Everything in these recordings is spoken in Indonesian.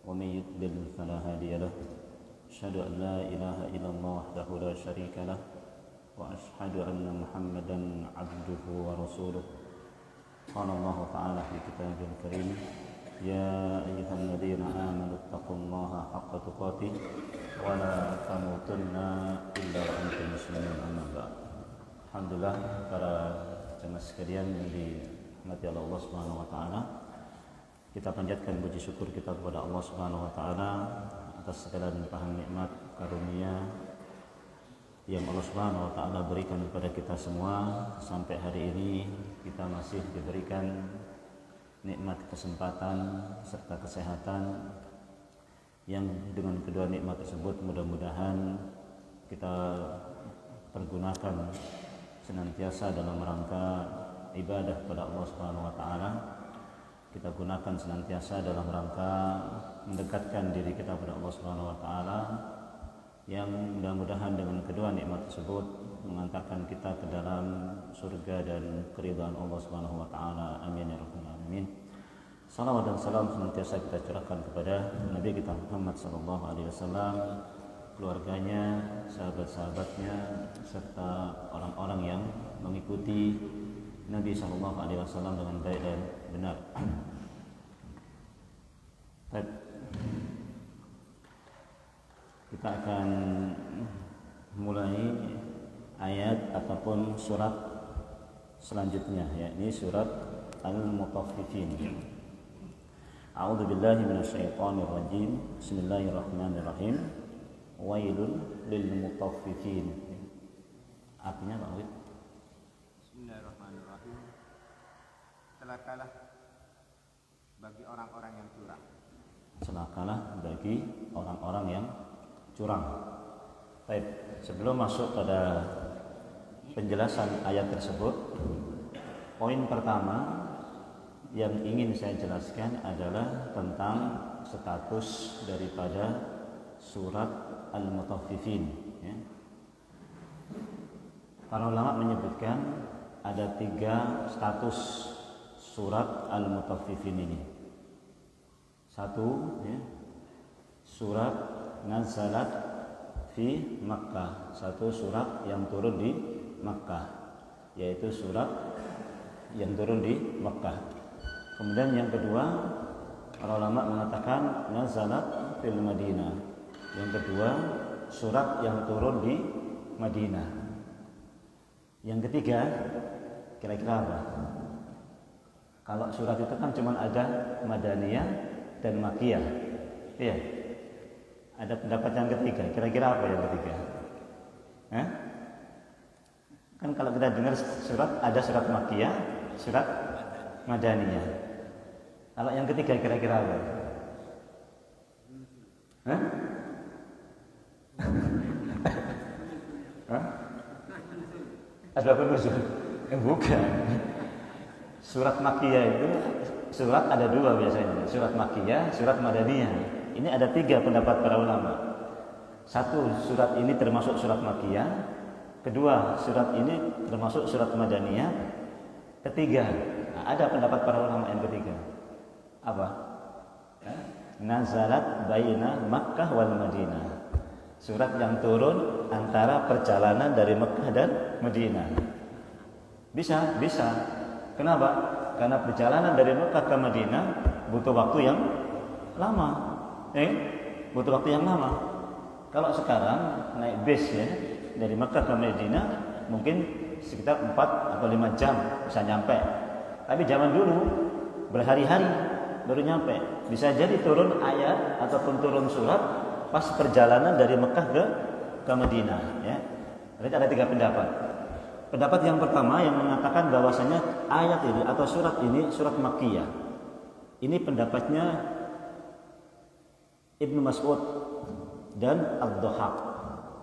ومن يضلل فلا هادي له أشهد أن لا إله إلا الله وحده لا شريك له وأشهد أن محمدا عبده ورسوله قال الله تعالى في كتابه الكريم يا أيها الذين آمنوا اتقوا الله حق تقاته ولا تموتن إلا وأنتم مسلمون أما بعد. Alhamdulillah para jemaah sekalian yang dirahmati oleh Allah Subhanahu wa taala. Kita panjatkan puji syukur kita kepada Allah Subhanahu wa taala atas segala limpahan nikmat karunia yang Allah Subhanahu wa taala berikan kepada kita semua. Sampai hari ini kita masih diberikan nikmat kesempatan serta kesehatan yang dengan kedua nikmat tersebut mudah-mudahan kita pergunakan senantiasa dalam rangka ibadah kepada Allah Subhanahu wa taala. Kita gunakan senantiasa dalam rangka mendekatkan diri kita kepada Allah Subhanahu wa taala yang mudah-mudahan dengan kedua nikmat tersebut mengantarkan kita ke dalam surga dan keridhaan Allah Subhanahu wa taala. Amin ya rabbal alamin. Salawat dan salam senantiasa kita curahkan kepada Nabi kita Muhammad sallallahu alaihi wasallam, keluarganya, sahabat-sahabatnya, serta orang-orang yang mengikuti Nabi sallallahu alaihi wasallam dengan baik dan benar. Baik. Kita akan mulai ayat ataupun surat selanjutnya, yakni surat Al-Mutaffifin. A'udzu billahi minasyaitonir rajim. Bismillahirrahmanirrahim. Wailun lil mutaffifin. Artinya Pak Wid? Bismillahirrahmanirrahim. Celakalah bagi orang-orang yang curang. Celakalah bagi orang-orang yang curang. Baik, sebelum masuk pada penjelasan ayat tersebut, poin pertama yang ingin saya jelaskan adalah tentang status daripada surat Al-Mutaffifin, ya. Para ulama menyebutkan ada 3 status surat Al-Mutaffifin ini. Satu, ya, surat nazalat fi Makkah, satu surat yang turun di Makkah, yaitu surat yang turun di Makkah. Kemudian yang kedua, para ulama mengatakan nazalat fil Madinah. Yang kedua, surat yang turun di Madinah. Yang ketiga, kira-kira apa? Kalau surat itu kan cuma ada Madaniyah dan Makkiyah. Iya. Ada pendapat yang ketiga. Kira-kira apa yang ketiga? Kan kalau kita dengar surat, ada surat Makkiyah, surat Madaniyah. Kalau yang ketiga kira-kira apa? Ada apa nuzul? Bukan. Surat Makkiyah itu surat ada 2 biasanya. Surat Makkiyah, surat Madaniyah. Ini ada 3 pendapat para ulama. Satu, surat ini termasuk surat Makkiyah. Kedua, surat ini termasuk surat Madaniyah. Ketiga, ada pendapat para ulama yang ketiga. Apa? Nazalat baina Makkah wal Madinah. Surat yang turun antara perjalanan dari Makkah dan Madinah. Bisa. Kenapa? Karena perjalanan dari Makkah ke Madinah butuh waktu yang lama. Butuh waktu yang lama. Kalau sekarang naik bis, ya, dari Makkah ke Madinah mungkin sekitar 4 atau 5 jam bisa nyampe. Tapi zaman dulu berhari-hari baru nyampe. Bisa jadi turun ayat ataupun turun surat pas perjalanan dari Mekah ke Madinah, ya. Berarti ada 3 pendapat. Pendapat yang pertama yang mengatakan bahwasanya ayat ini atau surat ini surat Makkiyah. Ini pendapatnya Ibnu Mas'ud dan Ad-Dhahhak.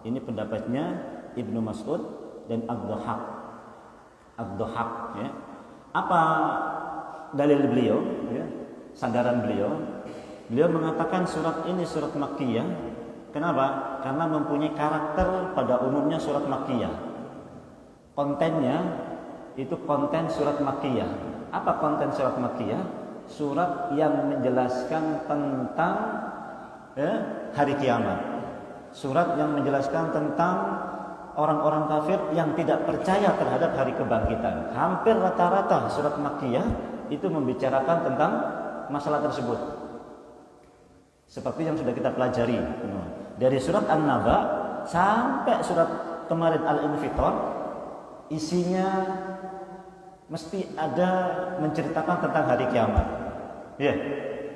Ini pendapatnya Ibnu Mas'ud dan Ad-Dhahhak. Ad-Dhahhak, ya. Apa dalil beliau, ya? Sandaran beliau? Beliau mengatakan surat ini surat Makkiyah. Kenapa? Karena mempunyai karakter pada umumnya surat Makkiyah. Kontennya itu konten surat Makkiyah. Apa konten surat Makkiyah? surat yang menjelaskan tentang hari kiamat. Surat yang menjelaskan tentang orang-orang kafir yang tidak percaya terhadap hari kebangkitan. Hampir rata-rata surat Makkiyah itu membicarakan tentang masalah tersebut. Seperti yang sudah kita pelajari. Dari surat An-Naba sampai surat kemarin Al-Infitor, isinya mesti ada menceritakan tentang hari kiamat. Ya,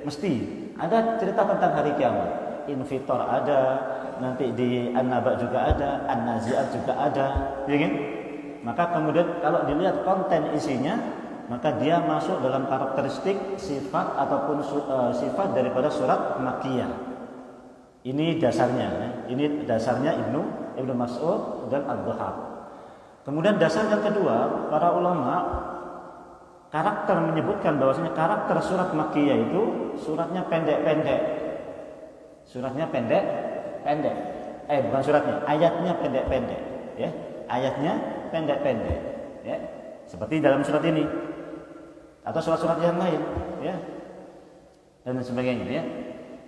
mesti ada cerita tentang hari kiamat. Infitor ada, nanti di An-Naba juga ada, An-Nazi'at juga ada, ya kan? Maka kemudian kalau dilihat konten isinya, maka dia masuk dalam karakteristik sifat ataupun sifat daripada surat Makkiyah. Ini dasarnya, ini dasarnya Ibnu Mas'ud dan Ad-Dhahhak. Kemudian dasar yang kedua, para ulama karakter menyebutkan bahwasanya karakter surat Makkiyah itu suratnya pendek-pendek. Suratnya pendek-pendek. Bukan suratnya, ayatnya pendek-pendek, ya. Ayatnya pendek-pendek, ya. Seperti dalam surat ini atau surat-surat yang lain, ya. Dan sebagainya, ya.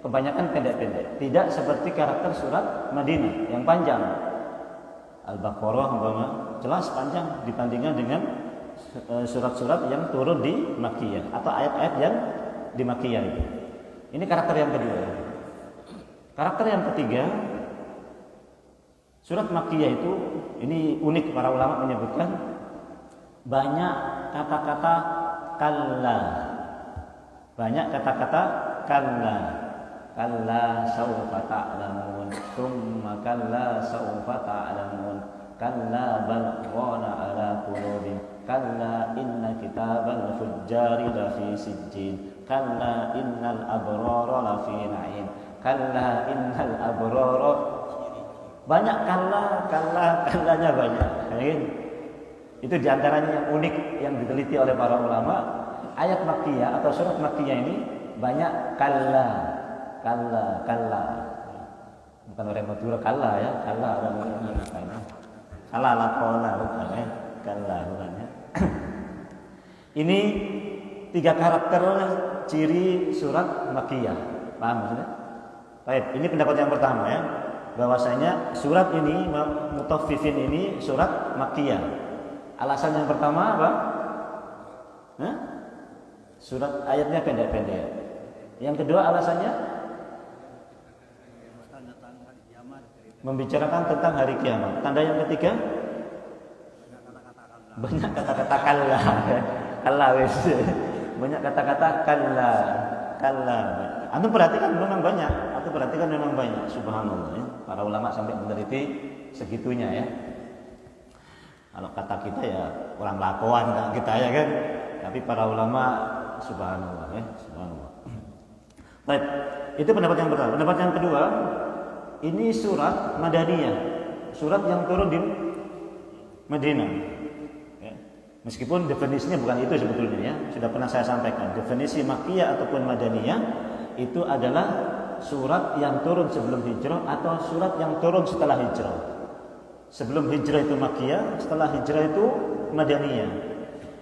Kebanyakan pendek-pendek, tidak seperti karakter surat Madinah yang panjang. Al-Baqarah umpama jelas panjang dibandingkan dengan surat-surat yang turun di Makkiyah atau ayat-ayat yang di Makkiyah itu. Ini karakter yang kedua. Karakter yang ketiga, surat Makkiyah itu ini unik, para ulama menyebutkan banyak kata-kata kalla. Banyak kata-kata kalla. Kalla sawfa ta'lamun, tsumma kalla sawfa ta'lamun, kalla bal ghana ala qulubihim, kalla inna kitabal fujjari lafi sijjin, kalla innal abrara lafi na'im, kalla innal abrara. Banyak kallanya banyak. Itu diantaranya yang unik yang diteliti oleh para ulama. Ayat Makkiyah atau surat Makkiyah ini banyak kalla. Bukan orang Madura kalla, ya. Kalla orang Madura. Kalla lakona bukan, ya. Kalla bukan, ya. Ini 3 karakter ciri surat Makkiyah. Paham maksudnya? Baik, ini pendapat yang pertama, ya. Bahwasanya surat ini Mutaffifin ini surat Makkiyah. Alasan yang pertama apa? Surat ayatnya pendek-pendek. Yang kedua alasannya membicarakan tentang hari kiamat. Tanda yang ketiga banyak kata-kata kalla. Kalla wis. Banyak kata-kata kalla. Antum perhatikan memang banyak. Subhanallah, ya. Para ulama sampai meneliti segitunya, ya. Kalau kata kita ya orang lakuan kita, ya kan. Tapi para ulama subhanallah, ya. Subhanallah. Baik, itu pendapat yang pertama. Pendapat yang kedua, ini surat Madaniyah, surat yang turun di Madinah. Ya. Meskipun definisinya bukan itu sebetulnya, ya. Sudah pernah saya sampaikan. Definisi Makkiyah ataupun Madaniyah itu adalah surat yang turun sebelum hijrah atau surat yang turun setelah hijrah. Sebelum hijrah itu Makkiyah, setelah hijrah itu Madaniyah.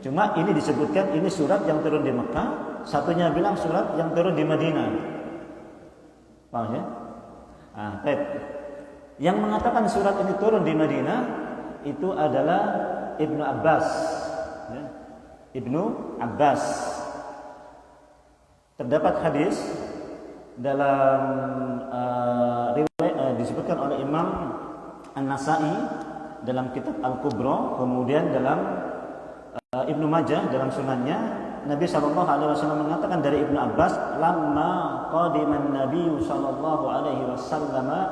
Cuma ini disebutkan ini surat yang turun di Mekah, satunya bilang surat yang turun di Madinah. Paham, ya? Yang mengatakan surat ini turun di Madinah itu adalah Ibnu Abbas, ya. Ibnu Abbas. Terdapat hadis dalam riwayat disebutkan oleh Imam An-Nasa'i dalam kitab Al-Kubra, kemudian dalam Ibnu Majah dalam sunannya, Nabi SAW mengatakan dari Ibnu Abbas, lamma qadiman Nabi SAW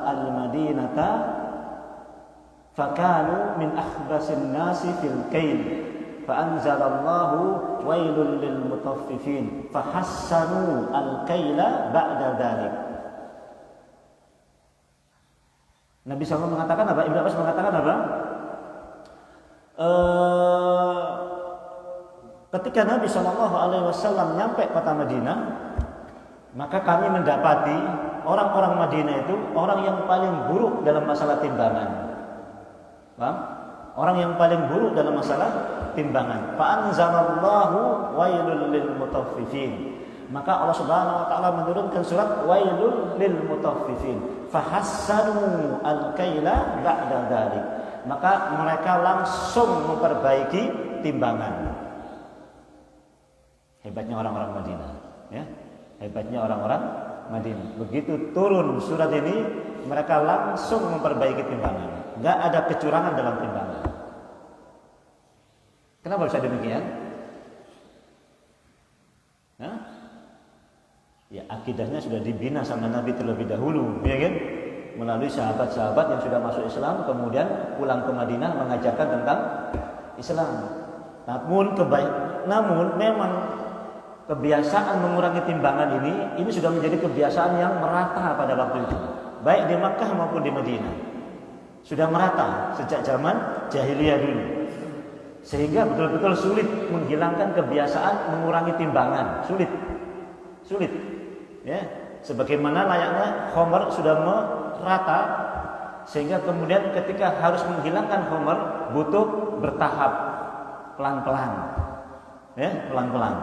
al-Madinata fakanu min akhbasin nasi fil kail fa'anzalallahu wailul lil mutaffifin fahassanu al-kaila ba'da dhalik. Nabi SAW mengatakan apa? Ibnu Abbas mengatakan apa? Ketika Nabi SAW nyampe kota Madinah, maka kami mendapati orang-orang Madinah itu orang yang paling buruk dalam masalah timbangan. Paham? Orang yang paling buruk dalam masalah timbangan. Fa anzalallahu wailul lil mutaffifin. Maka Allah Subhanahu wa taala menurunkan surat Wailul lil mutaffifin. Fahassanu al-kaila ba'da dzalik. Maka mereka langsung memperbaiki timbangan. Hebatnya orang-orang Madinah, ya. Hebatnya orang-orang Madinah. Begitu turun surat ini, mereka langsung memperbaiki timbangan. Enggak ada kecurangan dalam timbangan. Kenapa bisa demikian? Hah? Ya, akidahnya sudah dibina sama Nabi terlebih dahulu, ya kan? Melalui sahabat-sahabat yang sudah masuk Islam, kemudian pulang ke Madinah mengajarkan tentang Islam. Namun memang kebiasaan mengurangi timbangan ini sudah menjadi kebiasaan yang merata pada waktu itu, baik di Makkah maupun di Madinah. Sudah merata sejak zaman jahiliyah dulu. Sehingga betul-betul sulit menghilangkan kebiasaan mengurangi timbangan, sulit. Ya, sebagaimana layaknya khamar sudah merata, sehingga kemudian ketika harus menghilangkan khamar butuh bertahap, pelan-pelan. Ya, pelan-pelan.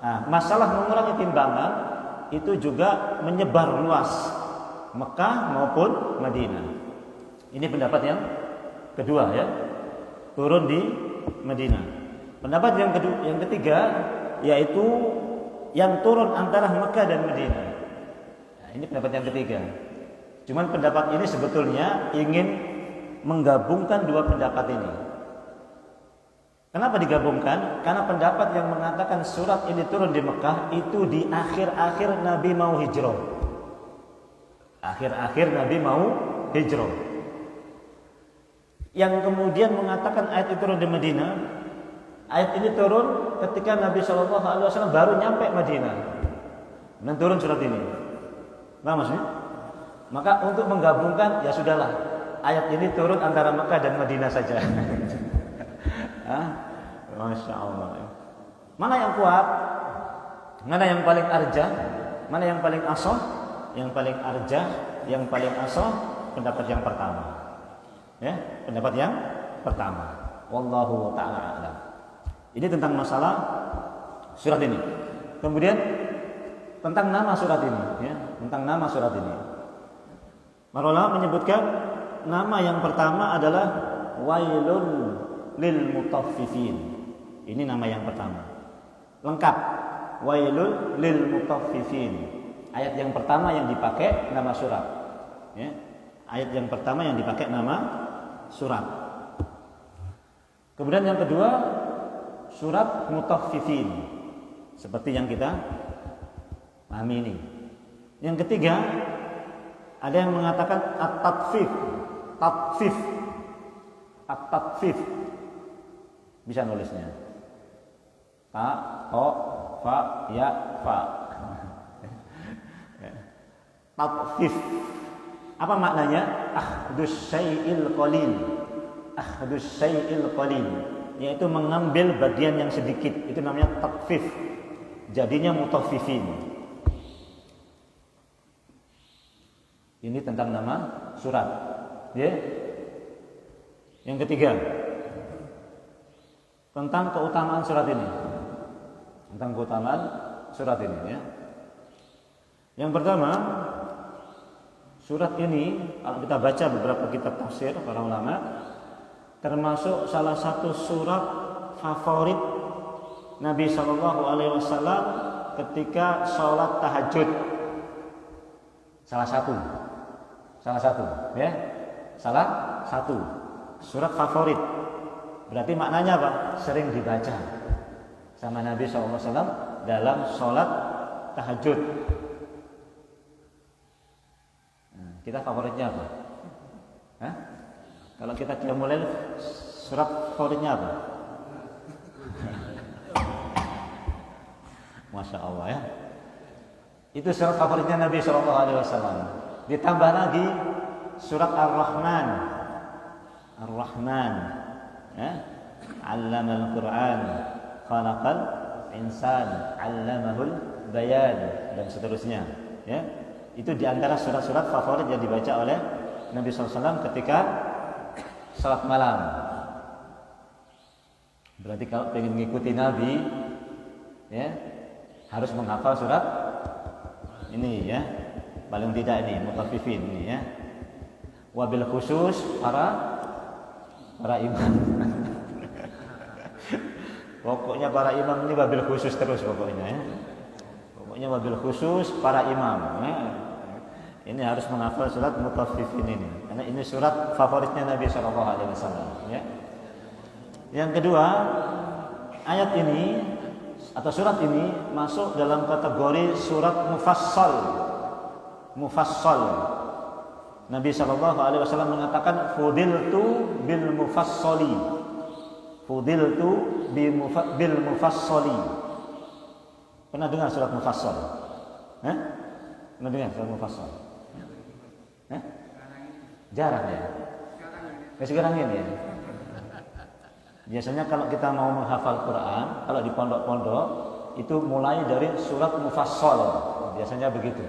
Nah, masalah mengurangi timbangan itu juga menyebar luas Mekah maupun Madinah. Ini pendapat yang kedua, ya. Turun di Madinah. Pendapat yang ketiga yaitu yang turun antara Mekah dan Madinah. Nah, ini pendapat yang ketiga. Cuman pendapat ini sebetulnya ingin menggabungkan dua pendapat ini. Kenapa digabungkan? Karena pendapat yang mengatakan surat ini turun di Mekah itu di akhir-akhir Nabi mau hijrah. Akhir-akhir Nabi mau hijrah. Yang kemudian mengatakan ayat itu turun di Madinah, ayat ini turun ketika Nabi SAW baru nyampe Madinah dan turun surat ini. Nah, maksudnya? Maka untuk menggabungkan, ya sudahlah, ayat ini turun antara Mekah dan Madinah saja. Masya Allah. Mana yang kuat? Mana yang paling arjah? Mana yang paling asah? Yang paling arjah, yang paling asah, pendapat yang pertama. Ya, pendapat yang pertama. Wallahu ta'ala a'lam. Ini tentang masalah surat ini. Kemudian tentang nama surat ini, ya, tentang nama surat ini. Para ulama menyebutkan nama yang pertama adalah Wailun lil mutaffifin. Ini nama yang pertama. Lengkap. Wailul lil mutaffifin. Ayat yang pertama yang dipakai nama surat. Ya. Ayat yang pertama yang dipakai nama surat. Kemudian yang kedua surat mutaffifin, seperti yang kita pahami ini. Yang ketiga ada yang mengatakan at-tatfif. Bisa nulisnya ta, to, fa, ya, fa. Tatfif. Apa maknanya? Akhdus syai'il qalil, yaitu mengambil bagian yang sedikit. Itu namanya tatfif. Jadinya mutaffifin. Ini tentang nama surat. Ya. Yang ketiga, tentang keutamaan surat ini. Tentang keutamaan surat ini, ya. Yang pertama, surat ini kalau kita baca beberapa kitab tafsir para ulama, termasuk salah satu surat favorit Nabi SAW ketika sholat tahajud. Salah satu, ya, salah satu surat favorit. Berarti maknanya apa? Sering dibaca sama Nabi SAW dalam sholat tahajud. Kita favoritnya apa? Hah? Kalau kita mulai surat favoritnya apa? Masya Allah, ya. Itu surat favoritnya Nabi SAW. Ditambah lagi surat Ar-Rahman, ya. Allamal Quran, khalaqal insan, allamahul bayan, dan seterusnya, ya. Itu diantara surat-surat favorit yang dibaca oleh Nabi SAW ketika salat malam. Berarti kalau pengen mengikuti Nabi, ya, harus menghafal surat ini ya. Paling tidak ini mutaffifin ini ya. Wabil khusus para imam. Pokoknya para imam ini wabil khusus terus pokoknya ya. Pokoknya wabil khusus para imam ya. Ini harus menghafal surat mutaffifin ini karena ini surat favoritnya Nabi SAW ya. Yang kedua, ayat ini atau surat ini masuk dalam kategori surat mufassal. Mufassal. Nabi SAW mengatakan fudiltu bil mufassali. Fudiltu bil mufassali. Pernah dengar surat mufassal? Pernah dengar surat mufassal? Jarang ya. Sekarang ini ya. Biasanya kalau kita mau menghafal Quran, kalau di pondok-pondok itu mulai dari surat mufassal. Biasanya begitu.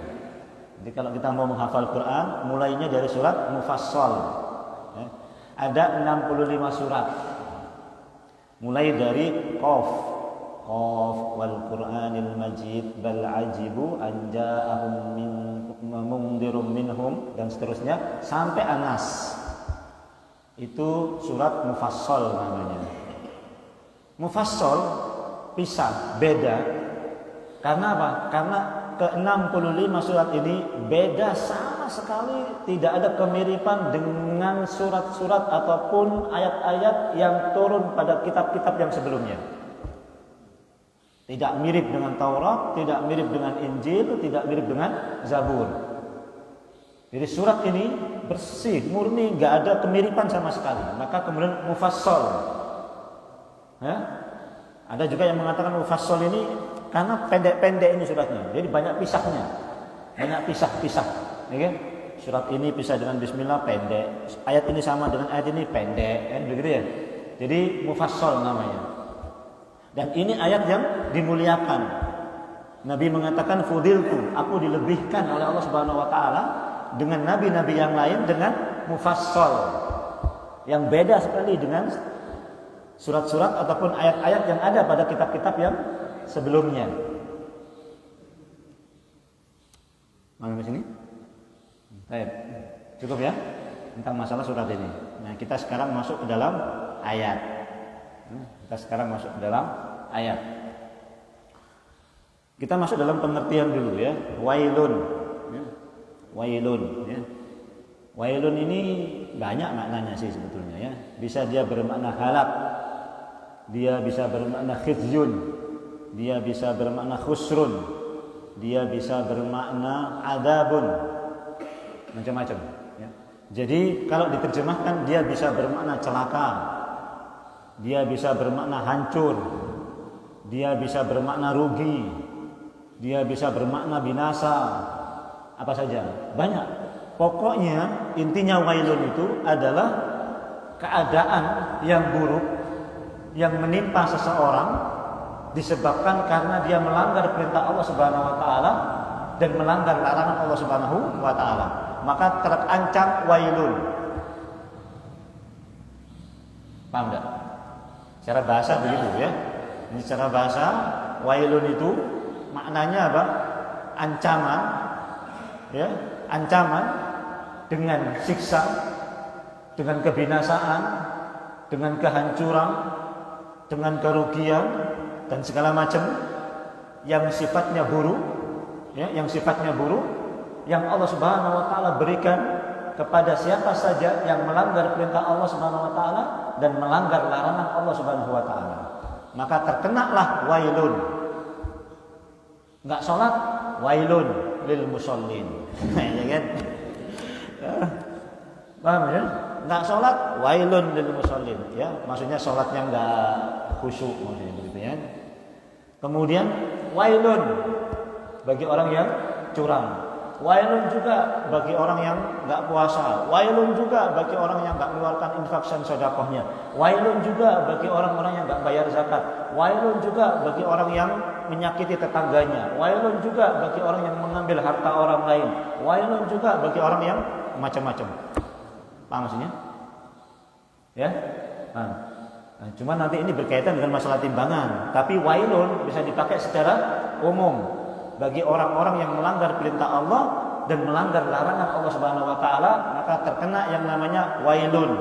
Jadi kalau kita mau menghafal Quran, mulainya dari surat mufassal. Ya. Ada 65 surat. Mulai dari Qaf wal Qur'anil Majid bal ajibu an ja'ahum mundirun minhum dan seterusnya sampai Anas. Itu surat mufassal namanya. Mufassal pisah, beda. Karena apa? Karena ke-65 surat ini beda sama sekali, tidak ada kemiripan dengan surat-surat ataupun ayat-ayat yang turun pada kitab-kitab yang sebelumnya. Tidak mirip dengan Taurat, tidak mirip dengan Injil, tidak mirip dengan Zabur. Jadi surat ini bersih, murni, nggak ada kemiripan sama sekali. Maka kemudian mufassal. Ya? Ada juga yang mengatakan mufassal ini karena pendek-pendek ini suratnya. Jadi banyak pisahnya, banyak pisah-pisah. Ya kan? Surat ini pisah dengan Bismillah pendek. Ayat ini sama dengan ayat ini pendek, kan begitu ya. Jadi mufassal namanya. Dan ini ayat yang dimuliakan. Nabi mengatakan fudiltu, aku dilebihkan oleh Allah Subhanahu wa taala dengan nabi-nabi yang lain dengan mufassal yang beda sekali dengan surat-surat ataupun ayat-ayat yang ada pada kitab-kitab yang sebelumnya. Mana di sini? Baik. Cukup ya tentang masalah surat ini. Nah, kita sekarang masuk ke dalam ayat. Kita masuk dalam pengertian dulu ya. Wailun. Wailun ya. Wailun ini banyak maknanya sih sebetulnya ya. Bisa dia bermakna halak. Dia bisa bermakna khizyun. Dia bisa bermakna khusrun. Dia bisa bermakna adabun. Macam-macam ya. Jadi kalau diterjemahkan dia bisa bermakna celaka. Dia bisa bermakna hancur. Dia bisa bermakna rugi. Dia bisa bermakna binasa. Apa saja, banyak. Pokoknya intinya wailun itu adalah keadaan yang buruk yang menimpa seseorang disebabkan karena dia melanggar perintah Allah Subhanahu wa taala dan melanggar larangan Allah Subhanahu wa taala. Maka terancam wailun. Paham enggak? Secara bahasa begitu ya. Ini secara bahasa wailun itu maknanya apa? Ancaman. Ya, ancaman dengan siksa, dengan kebinasaan, dengan kehancuran, dengan kerugian dan segala macam yang sifatnya buruk, ya, yang Allah Subhanahu wa taala berikan kepada siapa saja yang melanggar perintah Allah Subhanahu wa taala dan melanggar larangan Allah Subhanahu wa taala. Maka terkenalah wailun. Enggak salat, wailun lil musallin. Ya kan? Paham ya? Enggak salat, wailun lil musallin, ya. Maksudnya salatnya enggak khusyuk maksudnya begitu ya. Kemudian wailun bagi orang yang curang. Wailun juga bagi orang yang enggak puasa. Wailun juga bagi orang yang enggak mengeluarkan infak dan sedekahnya. Wailun juga bagi orang-orang yang enggak bayar zakat. Wailun juga bagi orang yang menyakiti tetangganya. Wailun juga bagi orang yang mengambil harta orang lain. Wailun juga bagi orang yang macam-macam. Paham maksudnya? Ya? Nah, cuma nanti ini berkaitan dengan masalah timbangan. Tapi wailun bisa dipakai secara umum bagi orang-orang yang melanggar perintah Allah dan melanggar larangan Allah Subhanahu wa taala, maka terkena yang namanya wailun,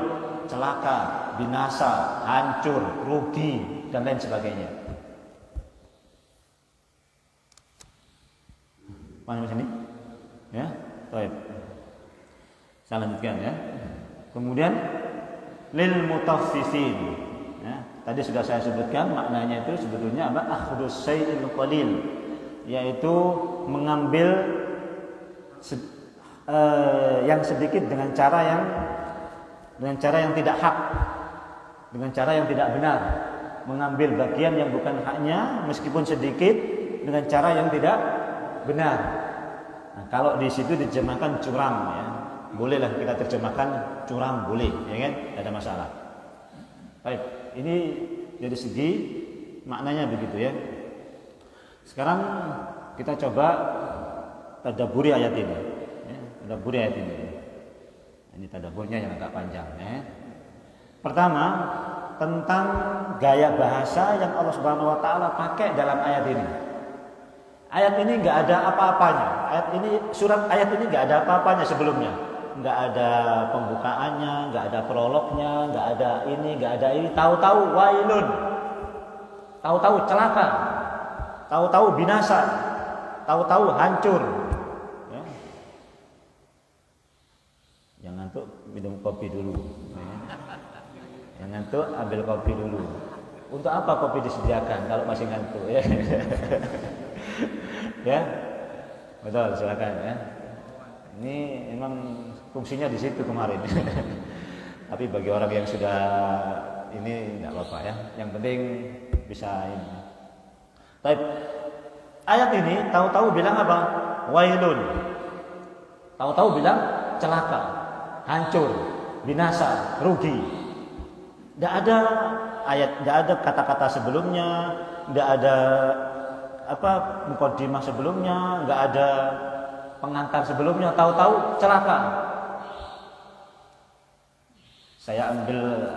celaka, binasa, hancur, rugi dan lain sebagainya. Paham sini? Ya, baik. Saya lanjutkan ya. Kemudian lil mutaffifin. Ya, tadi sudah saya sebutkan maknanya itu sebetulnya apa? Akhdus syai'il qalil, yaitu mengambil yang sedikit dengan cara yang tidak hak, dengan cara yang tidak benar, mengambil bagian yang bukan haknya meskipun sedikit dengan cara yang tidak benar. Nah, kalau di situ diterjemahkan curang ya, bolehlah kita terjemahkan curang, boleh ya kan, tidak ada masalah. Baik, ini dari segi maknanya begitu ya. Sekarang kita coba tadabburi ayat ini ya, tadabburi ayat ini. Ini tadabburnya yang agak panjang ya. Pertama, tentang gaya bahasa yang Allah Subhanahu wa taala pakai dalam ayat ini. Ayat ini enggak ada apa-apanya. Ayat ini enggak ada apa-apanya sebelumnya. Enggak ada pembukaannya, enggak ada prolognya, enggak ada ini, tahu-tahu wailun. Tahu-tahu celaka. Tahu-tahu binasa. Tahu-tahu hancur. Ya. Yang ngantuk minum kopi dulu. Ya. Yang ngantuk ambil kopi dulu. Untuk apa kopi disediakan kalau masih ngantuk ya? Ya, betul, silakan ya. Ini memang fungsinya di situ kemarin. Tapi bagi orang yang sudah ini tidak apa-apa ya. Yang penting bisa ini. Baik. Ayat ini tahu-tahu bilang apa? Wailun. Tahu-tahu bilang celaka, hancur, binasa, rugi. Tidak ada ayat, tidak ada kata-kata sebelumnya, tidak ada mukaddimah sebelumnya, nggak ada pengantar sebelumnya, tahu-tahu celaka. Saya ambil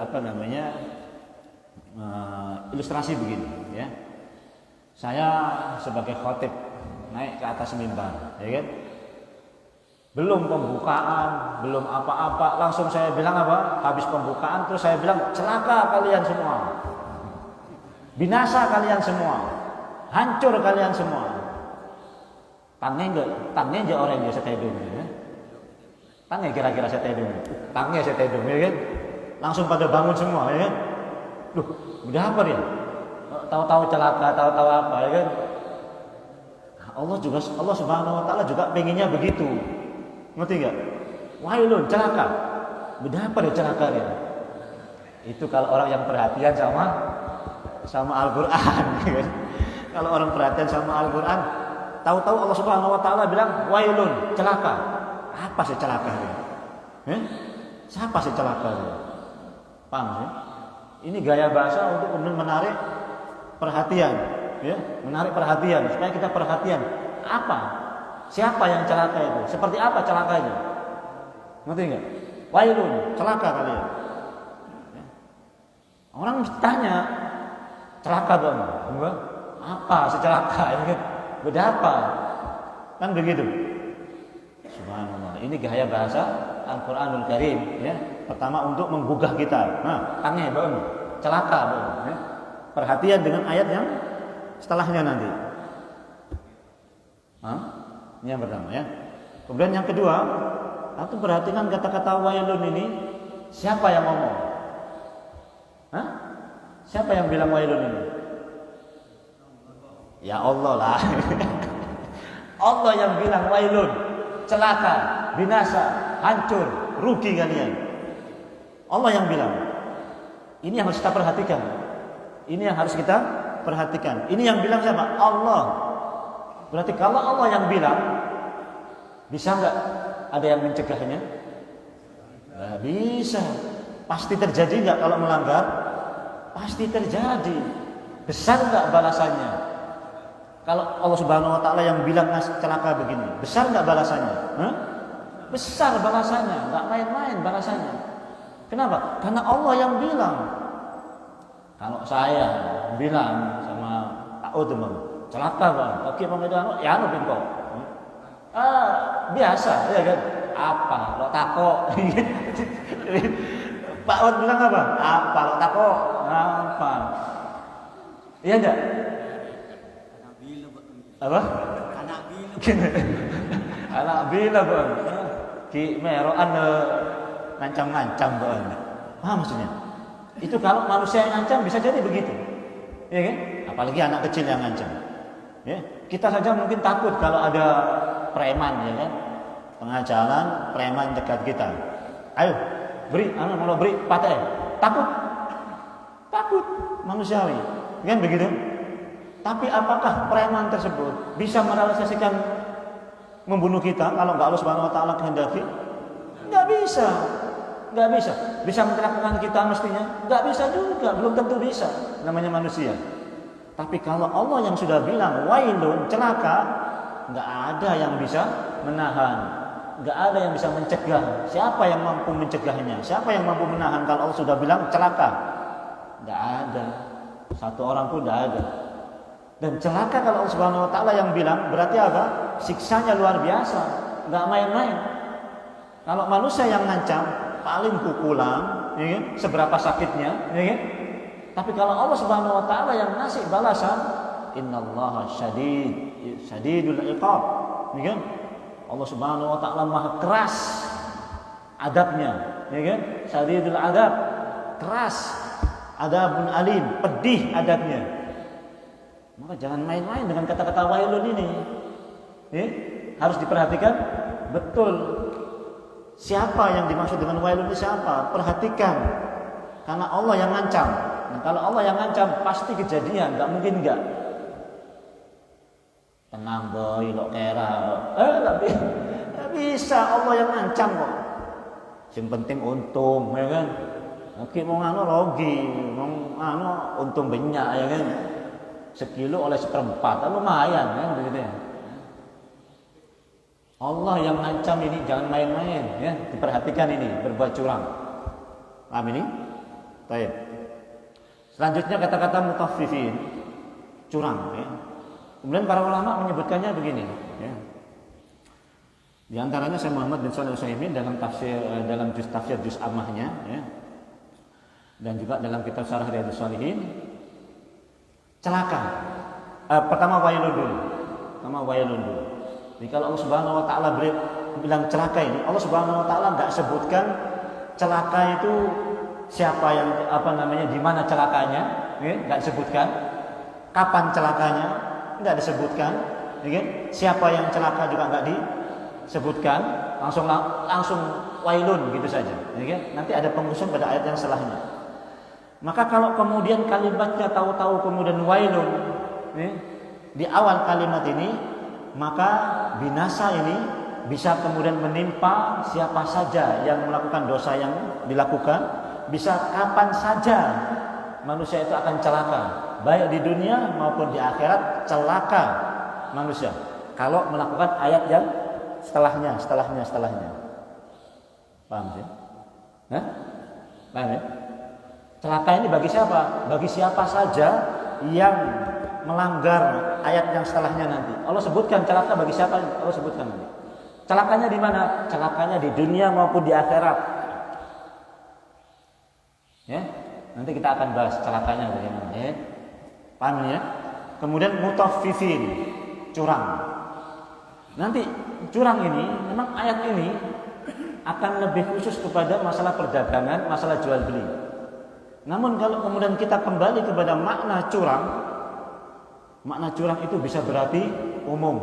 ilustrasi begini ya. Saya sebagai khotib naik ke atas mimbar, ya kan? Belum pembukaan, belum apa-apa, langsung saya bilang apa? Habis pembukaan terus saya bilang celaka kalian semua. Binasa kalian semua. Hancur kalian semua. Tangnya aja orang yang saya tedung ya. Tangnya kira-kira saya tedung. Tangnya saya tedung ya kan. Langsung pada bangun semua ya kan. Loh, udah apa dia? Tahu-tahu celaka, tahu-tahu apa ya kan. Allah Subhanahu wa taala juga pengennya begitu. Ngerti enggak? Wailun, celaka. Udah apa dia celaka dia? Itu kalau orang yang perhatian sama Al-Qur'an ya kan. Kalau orang perhatian sama Al-Quran, tahu-tahu Allah Subhanahu wa taala bilang wailun, celaka. Apa sih celaka ini? Siapa sih celaka ini? Paham ya? Ini gaya bahasa untuk kemudian menarik perhatian, ya, menarik perhatian supaya kita perhatian. Apa? Siapa yang celaka itu? Seperti apa celakanya? Ngerti enggak? Wailun, celaka kalian. Ya. Orang mesti tanya, celaka dong, enggak? Apa secelaka ini? Beda apa? Kan begitu. Subhanallah. Ini gaya bahasa Al-Qur'anul Karim ya. Pertama untuk menggugah kita. Nah, tangnya bang, celaka bang. Ya. Perhatian dengan ayat yang setelahnya nanti. Ini yang pertama ya. Kemudian yang kedua, aku perhatikan kata-kata wailun ini. Siapa yang ngomong? Siapa yang bilang wailun ini? Ya Allah lah. Allah yang bilang wailun, celaka, binasa, hancur, rugi kalian. Allah yang bilang. Ini yang harus kita perhatikan. Ini yang harus kita perhatikan. Ini yang bilang siapa? Allah. Berarti kalau Allah yang bilang, bisa nggak ada yang mencegahnya? Nggak bisa. Pasti terjadi nggak kalau melanggar? Pasti terjadi. Besar nggak balasannya? Kalau Allah Subhanahu wa taala yang bilang celaka begini, besar enggak balasannya? Besar balasannya, enggak main-main balasannya. Kenapa? Karena Allah yang bilang. Kalau saya bilang sama Pak Udman, celaka bang, oke bang itu ya anu bingko. Biasa ya kan? Apa lo tako? Pak Wan bilang apa? Apa lo tako? Apa? Iya enggak? Apa? Anak bila bang, ki meroan ngancam-ngancam bang. Paham maksudnya? Itu kalau manusia yang ngancam bisa jadi begitu, ya kan? Apalagi anak kecil yang ngancam. Ya, kita saja mungkin takut kalau ada preman, ya kan? Tengah jalan preman dekat kita. Ayo, beri, mau beri patah. Takut manusiawi, kan begitu? Tapi apakah preman tersebut bisa merealisasikan membunuh kita kalau nggak Allah Subhanahu Wa Taala kehendaki? Nggak bisa. Bisa mencelakakan kita mestinya? Nggak bisa juga, belum tentu bisa. Namanya manusia. Tapi kalau Allah yang sudah bilang wailun, celaka, nggak ada yang bisa menahan, nggak ada yang bisa mencegah. Siapa yang mampu mencegahnya? Siapa yang mampu menahan kalau Allah sudah bilang celaka? Nggak ada. Satu orang pun nggak ada. Dan celaka kalau Allah Subhanahu Wa Taala yang bilang berarti apa? Siksanya luar biasa, nggak main-main. Kalau manusia yang ngancam paling pukulan, ya kan? Seberapa sakitnya, ya kan? Tapi kalau Allah Subhanahu Wa Taala yang ngasih balasan, innallaha syadidul iqab, ya kan? Allah Subhanahu Wa Taala maha keras adabnya, ya kan? Syadidul adab, keras, adabun alim, pedih adabnya. Maka jangan main-main dengan kata-kata wailun ini. Harus diperhatikan betul. Siapa yang dimaksud dengan wailun ini siapa? Perhatikan. Karena Allah yang ngancam. Nah, kalau Allah yang ngancam pasti kejadian, enggak mungkin enggak. Tenang boy, lo kera. Tapi bisa Allah yang ngancam kok. Yang penting untung, ya kan? Oke, mau ngano rogi, mau ngano untung banyak, ya kan? Sekilo oleh seperempat, lumayan kan begitu ya. Allah yang ngancam ini jangan main-main ya, diperhatikan ini berbuat curang. Paham ini? Baik. Selanjutnya kata-kata mutaffifin, curang ya. Kemudian para ulama menyebutkannya begini ya. Di antaranya Syekh Muhammad bin Shalih Al-Utsaimin dalam tafsir juz ammahnya ya. Dan juga dalam kitab Syarah Riyadhus Shalihin, celaka. Pertama wailun dulu. Jadi kalau Allah Subhanahu Wa Taala bilang celaka ini, Allah Subhanahu Wa Taala nggak sebutkan celaka itu siapa yang di mana celakanya, nggak disebutkan. Kapan celakanya, nggak disebutkan. Siapa yang celaka juga nggak disebutkan. Langsung wailun gitu saja. Nanti ada pengusung pada ayat yang setelahnya. Maka kalau kemudian kalimatnya tahu-tahu kemudian wailun di awal kalimat ini, maka binasa ini bisa kemudian menimpa siapa saja yang melakukan dosa yang dilakukan, bisa kapan saja manusia itu akan celaka, baik di dunia maupun di akhirat celaka manusia kalau melakukan ayat yang setelahnya. Paham sih? Paham ya? Celaka ini bagi siapa? Bagi siapa saja yang melanggar ayat yang setelahnya nanti. Allah sebutkan celaka bagi siapa? Allah sebutkan nanti. Celakanya di mana? Celakanya di dunia maupun di akhirat. Ya, nanti kita akan bahas celakanya bagaimana. Ya, paham ya? Kemudian mutaffifin, curang. Nanti curang ini, memang ayat ini akan lebih khusus kepada masalah perdagangan, masalah jual beli. Namun kalau kemudian kita kembali kepada makna curang itu bisa berarti umum.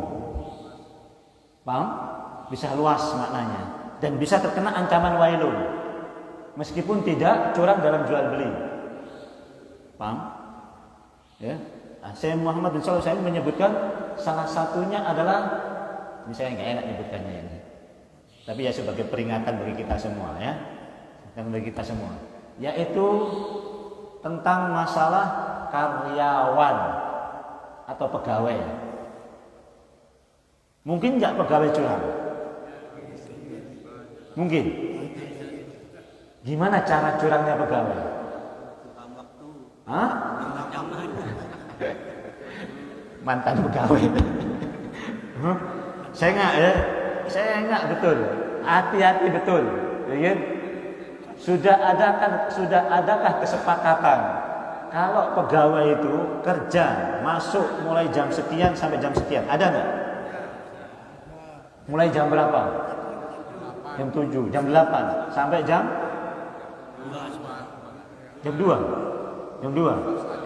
Paham? Bisa luas maknanya dan bisa terkena ancaman wailun. Meskipun tidak curang dalam jual beli. Paham? Ya. Syekh Muhammad bin Shalih Al-Utsaimin menyebutkan salah satunya adalah, ini saya nggak enak menyebutkannya ini. Tapi ya sebagai peringatan bagi kita semua ya. Dan bagi kita semua. Yaitu tentang masalah karyawan atau pegawai. Mungkin nggak pegawai curang? Mungkin. Gimana cara curangnya pegawai? mantan pegawai. Saya enggak betul. Hati-hati betul. Ya, sudah adakah kesepakatan kalau pegawai itu kerja masuk mulai jam sekian sampai jam sekian? Ada enggak? Mulai jam berapa? Jam 7, jam 8 sampai jam 2. Jam 2.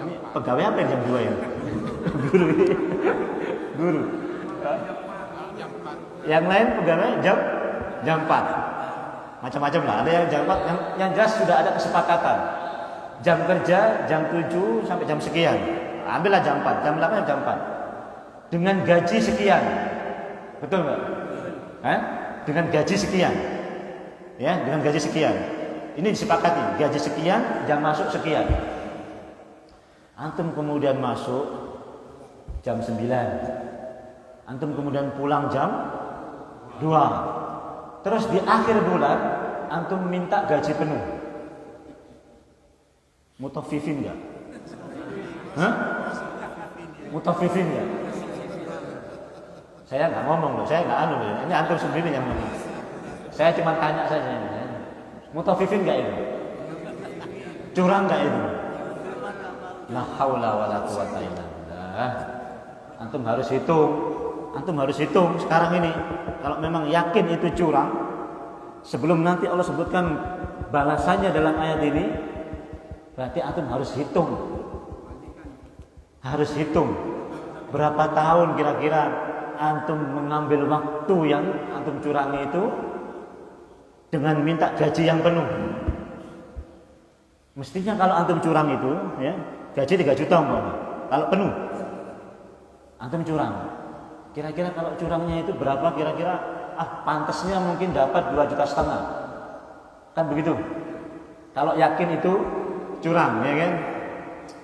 Ini pegawai apa yang jam 2 ya? Guru. Yang lain pegawai jam 4. Macam-macam lah. Ada yang jam 4, yang jelas sudah ada kesepakatan. Jam kerja jam 7 sampai jam sekian. Ambillah jam 4, jam 8 jam 4. Dengan gaji sekian. Betul enggak? Dengan gaji sekian. Ya, dengan gaji sekian. Ini disepakati, gaji sekian, jam masuk sekian. Antum kemudian masuk jam 9. Antum kemudian pulang jam 2. Terus di akhir bulan antum minta gaji penuh. Mutaffifin enggak? Mutaffifin enggak? Saya enggak ngomong loh, saya enggak anu loh. Ini antum sendiri yang ngomong. Saya cuma tanya saja. Mutaffifin enggak itu? Curang enggak itu? La haula wala quwata illa billah. Antum harus hitung sekarang ini. Kalau memang yakin itu curang, sebelum nanti Allah sebutkan balasannya dalam ayat ini, berarti antum harus hitung. Harus hitung berapa tahun kira-kira antum mengambil waktu yang antum curangi itu dengan minta gaji yang penuh. Mestinya kalau antum curang itu, ya, gaji 3 juta umpamanya. Kalau penuh, antum curang. Kira-kira kalau curangnya itu berapa kira-kira? Pantasnya mungkin dapat 2,5 juta. Kan begitu. Kalau yakin itu curang, ya kan?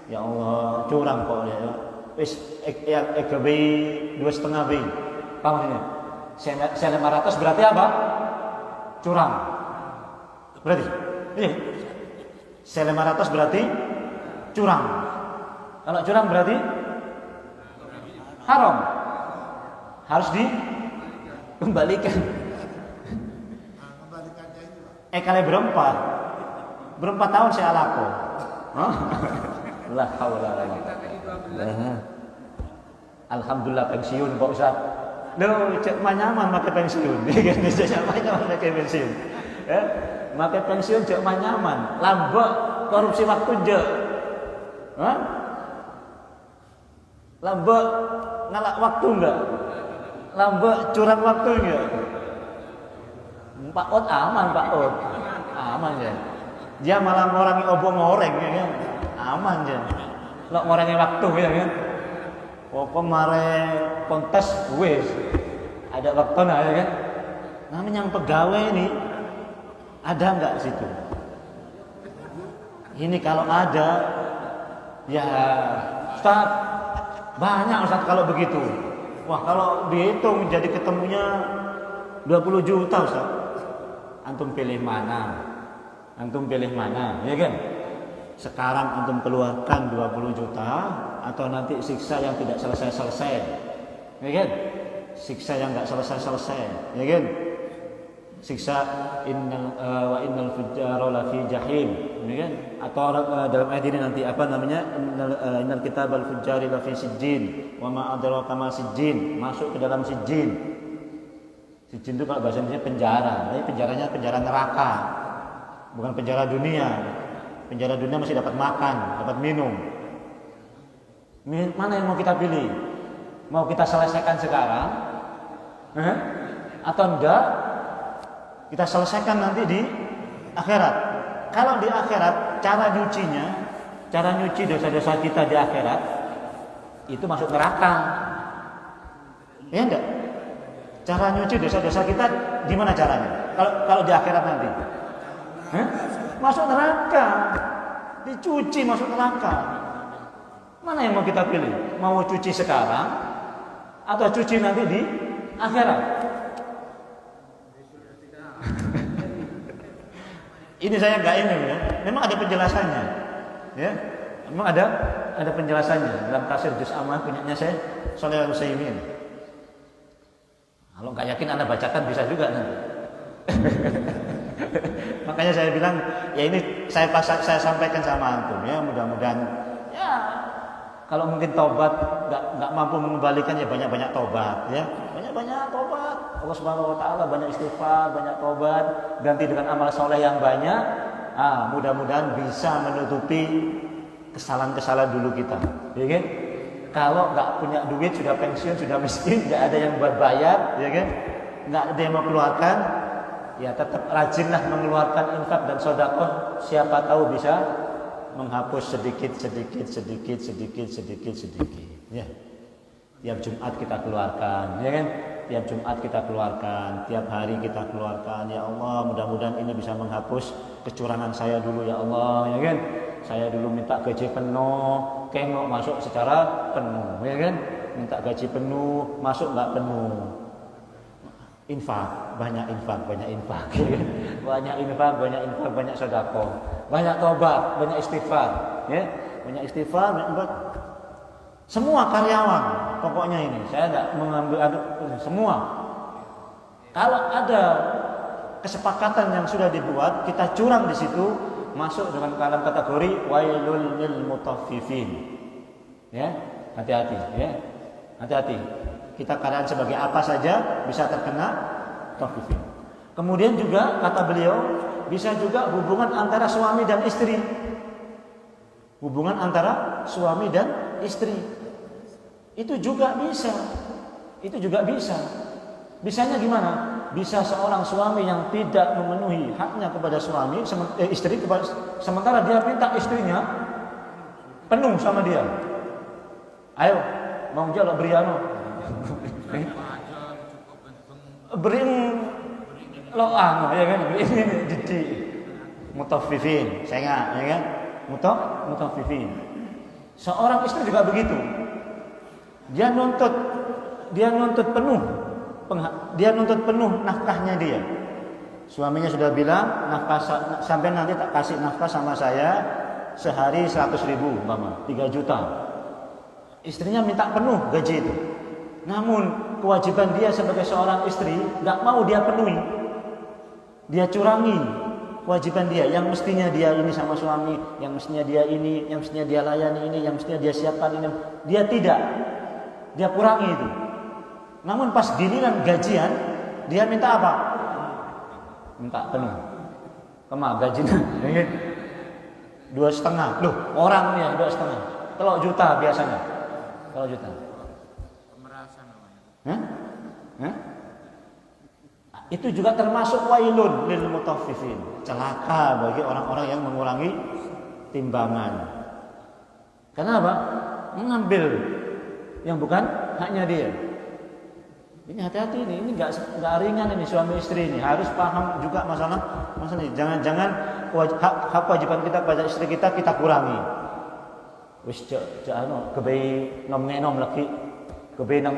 Ya Allah, curang kok ya. Wis EGB 2,5 B. Paham maksudnya? Saya 500 berarti apa? Curang. Berarti? Iya. Saya 500 berarti curang. Kalau curang berarti haram. Harus dikembalikan. Kali berempat. Berempat tahun saya laku. La haula wala quwwata. Alhamdulillah pensiun Pak Ustaz. Loh, cek nyaman pakai pensiun. Cek nyaman pakai pensiun. Pakai pensiun cek nyaman. Lambok korupsi waktu je. Lambok ngalak waktu enggak? Lambok curang waktu enggak? Pak Ot aman, Pak Ot. Aman ya. Dia malah ngorangi obong ngoreng ya kan. Aman ya. Lo ngorangi waktu ya kan. Pokok mare kontes wis. Ada waktu nah ya kan. Namanya yang pegawai ini ada enggak situ? Ini kalau ada ya Ustaz, banyak Ustaz kalau begitu. Wah, kalau dihitung jadi ketemunya 20 juta Ustaz. Antum pilih mana? Antum pilih mana? Ya kan? Sekarang antum keluarkan 20 juta atau nanti siksa yang tidak selesai-selesai. Ya kan? Siksa yang enggak selesai-selesai. Ya kan? Siksa innal fujjara lafi jahim. Ya kan? Atau dalam ayat ini nanti apa namanya? Innal kitabal fujjari lafi sijjin wa ma adraka ma sijjin. Masuk ke dalam sijjin. Sijjin itu kalau bahasa Indonesia penjara. Tapi penjaranya penjara neraka. Bukan penjara dunia. Penjara dunia masih dapat makan, dapat minum. Mana yang mau kita pilih? Mau kita selesaikan sekarang? Atau enggak? Kita selesaikan nanti di akhirat. Kalau di akhirat, cara nyuci dosa-dosa kita di akhirat itu masuk neraka. Ya enggak? Cara nyuci dosa-dosa kita gimana caranya? Kalau di akhirat nanti? Masuk neraka. Dicuci masuk neraka. Mana yang mau kita pilih? Mau cuci sekarang atau cuci nanti di akhirat? Ini saya enggak ini ya. Memang ada penjelasannya. Ya. Memang ada ada penjelasannya dalam tafsir Juz Ammah punyanya saya Shalih Al-Utsaimin. Kalau nggak yakin Anda bacakan bisa juga nanti. Makanya saya bilang ya ini saya sampaikan sama antum ya, mudah-mudahan ya kalau mungkin tobat nggak mampu mengembalikan ya banyak-banyak tobat ya, banyak-banyak tobat. Allah Subhanahu Wa Taala banyak istighfar, banyak tobat, ganti dengan amal soleh yang banyak. Mudah-mudahan bisa menutupi kesalahan-kesalahan dulu kita, ya kan? Kalau nggak punya duit, sudah pensiun, sudah miskin, nggak ada yang buat bayar, ya kan? Nggak ada yang mau keluarkan, ya tetap rajinlah mengeluarkan infak dan sedekah. Siapa tahu bisa menghapus sedikit, ya. Tiap Jumat kita keluarkan, ya kan? Tiap Jumat kita keluarkan, tiap hari kita keluarkan. Ya Allah, mudah-mudahan ini bisa menghapus kecurangan saya dulu ya Allah, ya kan? Saya dulu minta gaji penuh, kengok masuk secara penuh, ya kan? Minta gaji penuh, masuk nggak penuh. Infak, banyak infak, ya kan? Banyak sedekah, banyak tobat, banyak istighfar, ya, banyak istighfar, banyak tobat. Semua karyawan, pokoknya ini saya nggak mengambil semua. Kalau ada kesepakatan yang sudah dibuat, kita curang di situ, masuk dalam kategori wailul lil mutaffifin. Ya, hati-hati, ya, hati-hati. Kita keadaan sebagai apa saja bisa terkena mutaffifin. Kemudian juga kata beliau bisa juga hubungan antara suami dan istri. Hubungan antara suami dan istri itu juga bisa. Bisanya gimana? Bisa seorang suami yang tidak memenuhi haknya kepada suami istri sementara dia minta istrinya penuh sama dia. Ayo, mau jawab beriano. Bering lo ya kan? Bering jadi mutaffifin. Saya ingat, ya kan? Mutaffifin. Seorang istri juga begitu. Dia nuntut penuh nafkahnya dia. Suaminya sudah bilang nafkah sampai nanti tak kasih nafkah sama saya sehari 100.000 umpama 3 juta. Istrinya minta penuh gaji itu. Namun kewajiban dia sebagai seorang istri nggak mau dia penuhi. Dia curangi kewajiban dia, yang mestinya dia ini sama suami, yang mestinya dia ini, yang mestinya dia layani ini, yang mestinya dia siapkan ini, dia tidak, dia kurangi itu. Namun pas giliran gajian, dia minta apa? Minta penuh. Kemana gajinya? 2,5. Loh, orangnya 2,5. Telok juta biasanya. Telok juta. Pemerasan namanya. Hah? Itu juga termasuk wailun lil mutaffifin, celaka bagi orang-orang yang mengurangi timbangan. Kenapa? Mengambil yang bukan haknya dia. Ini hati-hati ini nggak ringan ini suami istri ini, harus paham juga masalah ini. Jangan hak kewajiban kita pada istri kita kurangi. Wis kebei nom lagi, kebei nang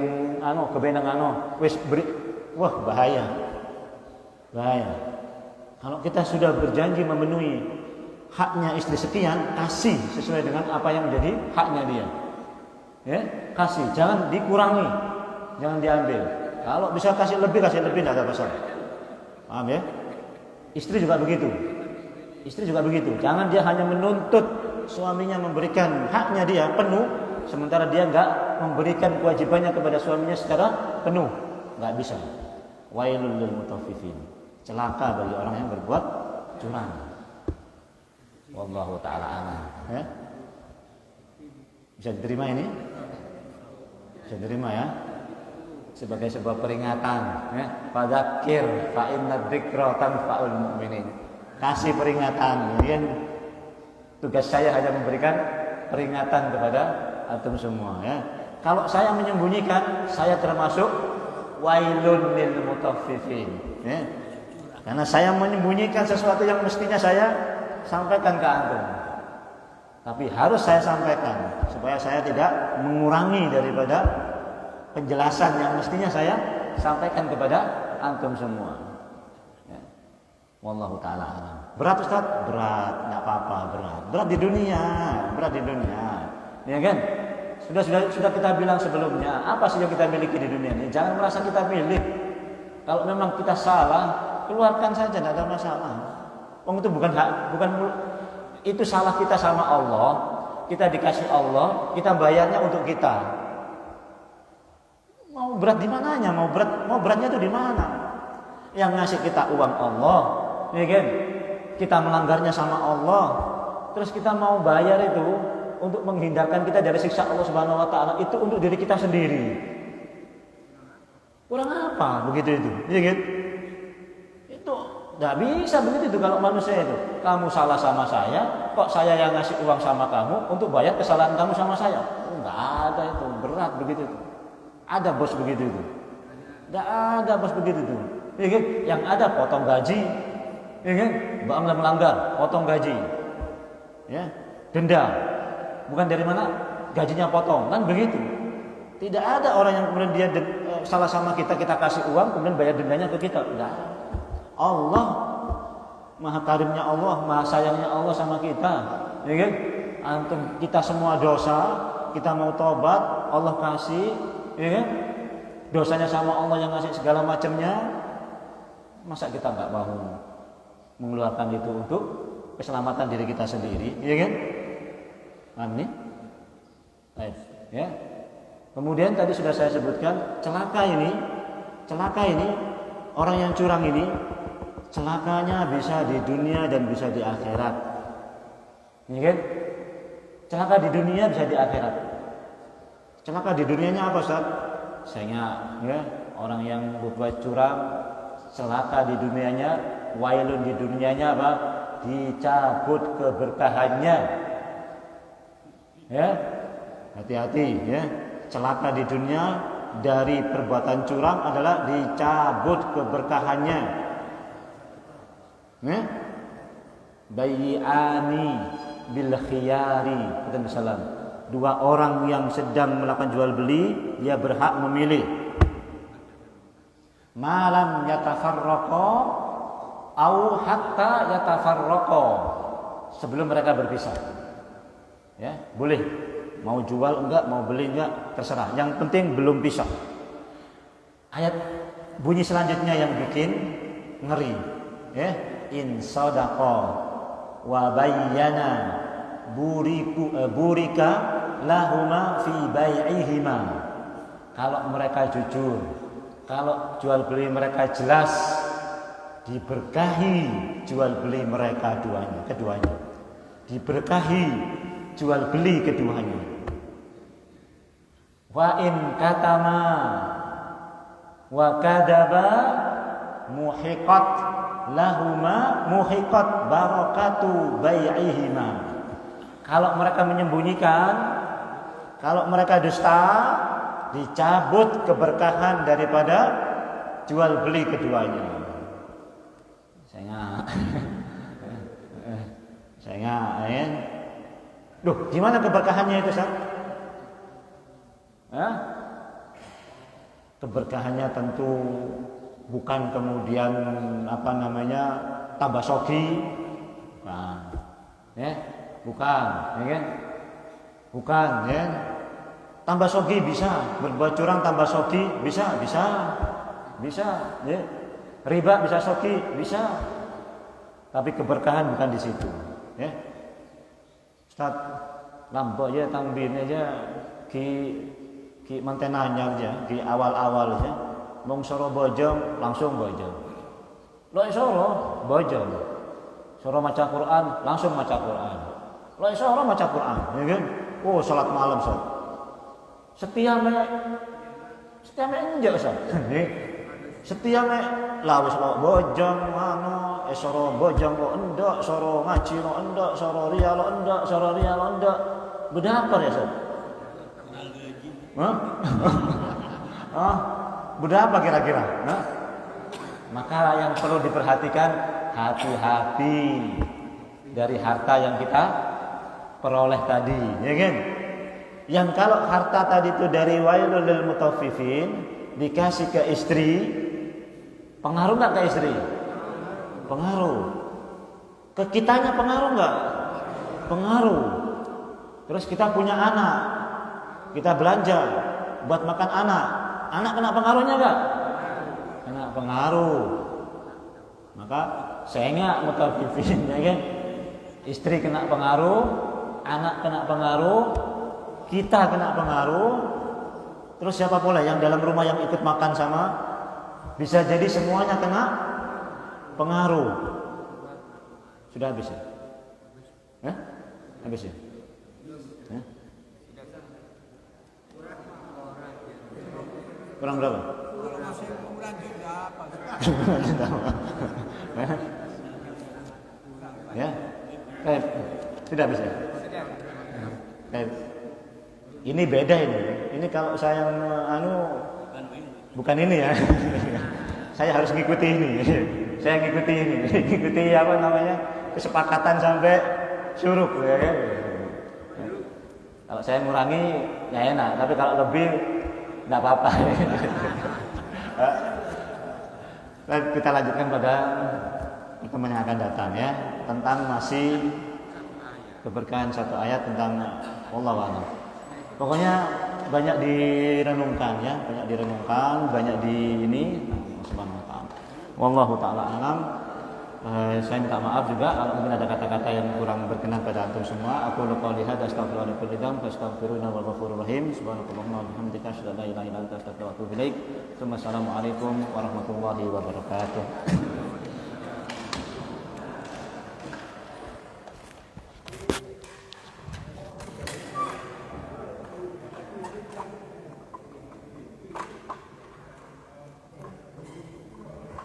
wis beri, wah bahaya. Kalau kita sudah berjanji memenuhi haknya istri sekian, kasih sesuai dengan apa yang menjadi haknya dia. Ya, kasih, jangan dikurangi, jangan diambil. Kalau bisa kasih lebih tidak ada masalah. Paham ya? Istri juga begitu. Jangan dia hanya menuntut suaminya memberikan haknya dia penuh, sementara dia enggak memberikan kewajibannya kepada suaminya secara penuh. Enggak bisa. Wailul lil mutaffifin. Celaka bagi orang yang berbuat curang. Wallahu taala a'lam. Ya? Bisa diterima ini? Bisa diterima ya? Sebagai sebuah peringatan, ya. Fadzakir fa inna dzikra tanfa'ul mu'minin. Kasih peringatan. Kemudian tugas saya hanya memberikan peringatan kepada antum semua, ya. Kalau saya menyembunyikan, saya termasuk wailun lil mutaffifin, ya. Karena saya menyembunyikan sesuatu yang mestinya saya sampaikan ke antum. Tapi harus saya sampaikan supaya saya tidak mengurangi daripada penjelasan yang mestinya saya sampaikan kepada antum semua. Ya. Wallahu taala alam. Berat Ustaz? Berat, enggak apa-apa, berat. Berat di dunia. Ya kan? Sudah kita bilang sebelumnya, apa sih yang kita miliki di dunia ini? Jangan merasa kita milik. Kalau memang kita salah, keluarkan saja, tidak ada masalah. Itu bukan itu salah kita sama Allah. Kita dikasih Allah, kita bayarnya untuk kita. Mau berat di mananya? Mau beratnya itu di mana? Yang ngasih kita uang Allah, ya kan? Kita melanggarnya sama Allah. Terus kita mau bayar itu untuk menghindarkan kita dari siksa Allah Subhanahu wa taala, itu untuk diri kita sendiri. Kurang apa begitu itu? Ya kan? Itu enggak bisa begitu itu kalau manusia itu. Kamu salah sama saya, kok saya yang ngasih uang sama kamu untuk bayar kesalahan kamu sama saya? Enggak ada itu, berat begitu itu. Ada bos begitu itu? Enggak ada bos begitu itu. Ya kan? Yang ada potong gaji. Ya kan? Bang melanggar, potong gaji. Ya, denda. Bukan dari mana gajinya potong, kan begitu. Tidak ada orang yang kemudian dia salah sama kita kasih uang kemudian bayar dendanya ke kita. Tidak. Allah Maha karimnya Allah, Maha sayangnya Allah sama kita. Ya kan? Antum kita semua dosa, kita mau tobat, Allah kasih, ya kan? Dosanya sama Allah yang ngasih segala macamnya. Masa kita enggak mau mengeluarkan itu untuk keselamatan diri kita sendiri, ya kan? Amin. Baik, ya. Kemudian tadi sudah saya sebutkan celaka ini orang yang curang ini celakanya bisa di dunia dan bisa di akhirat. Ya kan? Celaka di dunia bisa di akhirat. Celaka di dunianya apa, Ustaz? Sayangnya ya, orang yang berbuat curang celaka di dunianya, wailun di dunianya apa? Dicabut keberkahannya. Ya, hati-hati ya. Celaka di dunia dari perbuatan curang adalah dicabut keberkahannya. Ya. Bayyi'ani bil khiyari. Salam. Dua orang yang sedang melakukan jual beli, dia berhak memilih. Malam yatafarraqa au hatta yatafarraqa. Sebelum mereka berpisah. Ya, boleh mau jual enggak, mau beli enggak, terserah. Yang penting belum pisah. Ayat bunyi selanjutnya yang bikin ngeri. Ya, in sadaqa wa bayyana burika lahuma fi bai'ihima. Kalau mereka jujur, kalau jual beli mereka jelas, diberkahi jual beli mereka keduanya. Diberkahi jual beli keduanya. Wa in katama wa kadaba muhiqat lahuma muhiqat barakatu bai'ihima. Kalau mereka menyembunyikan, kalau mereka dusta, dicabut keberkahan daripada jual beli keduanya. Saya Duh, gimana keberkahannya itu, Ustaz? Keberkahannya tentu bukan kemudian tambah sogi. Nah, ya, bukan, ya kan? Bukan, ya. Tambah sogi bisa, berbuat curang tambah sogi bisa, ya. Riba bisa sogi, bisa. Tapi keberkahan bukan di situ, ya. Ustaz, lampu aja tangbin aja ki mantenanya aja di awal-awal aja. Mong soro bojong langsung bojong. Lo soro bojong. Soro maca Quran langsung maca Quran. Lo soro maca Quran, ya kan? Oh, salat malam, Ustaz. Setia me enjak, Ustaz. Setia me lawis lo bojong mano soro bojong lo endok, soro ngaji lo endok, soro ria lo endok. Bedapar ya, Sob? Berapa kira-kira? Maka yang perlu diperhatikan, hati-hati dari harta yang kita peroleh tadi, ya kan? Yang kalau harta tadi itu dari wailul lil mutaffifin dikasih ke istri, pengaruh nggak ke istri? Pengaruh. Ke kitanya pengaruh nggak? Pengaruh. Terus kita punya anak, kita belanja buat makan anak. Anak kena pengaruhnya enggak? Kena pengaruh. Maka seenggak mutafifin, ya kan? Istri kena pengaruh, anak kena pengaruh, kita kena pengaruh. Terus siapa pula yang dalam rumah yang ikut makan sama? Bisa jadi semuanya kena pengaruh. Sudah habis ya? Hah? Habis ya? Hah? Kurang berapa? Ya, tidak bisa. Ini beda ini. Ini kalau saya bukan ini ya. Saya harus ngikuti ini. Saya ngikuti ini. Ngikuti apa namanya? Kesepakatan sampai syuruk ya kan. Kalau saya ngurangi ya enak, tapi kalau lebih enggak apa-apa. Kita lanjutkan pada pertemuan yang akan datang ya, tentang masih keberkahan satu ayat tentang wallahu a'lam. Pokoknya banyak direnungkan ya, banyak di ini subhanahu wa ta'ala. Wallahu ta'ala alam. Saya minta maaf juga kalau mungkin ada kata-kata yang kurang berkenan pada antum semua. Aku qouli hadza astaghfirullaha li kulli dzamb fastaghfiruhu wal ghafurur rahim. Subhanakallahumma wa bihamdika asyhadu an la ilaha illa anta astaghfiruka wa atubu ilaik. Assalamualaikum warahmatullahi wabarakatuh.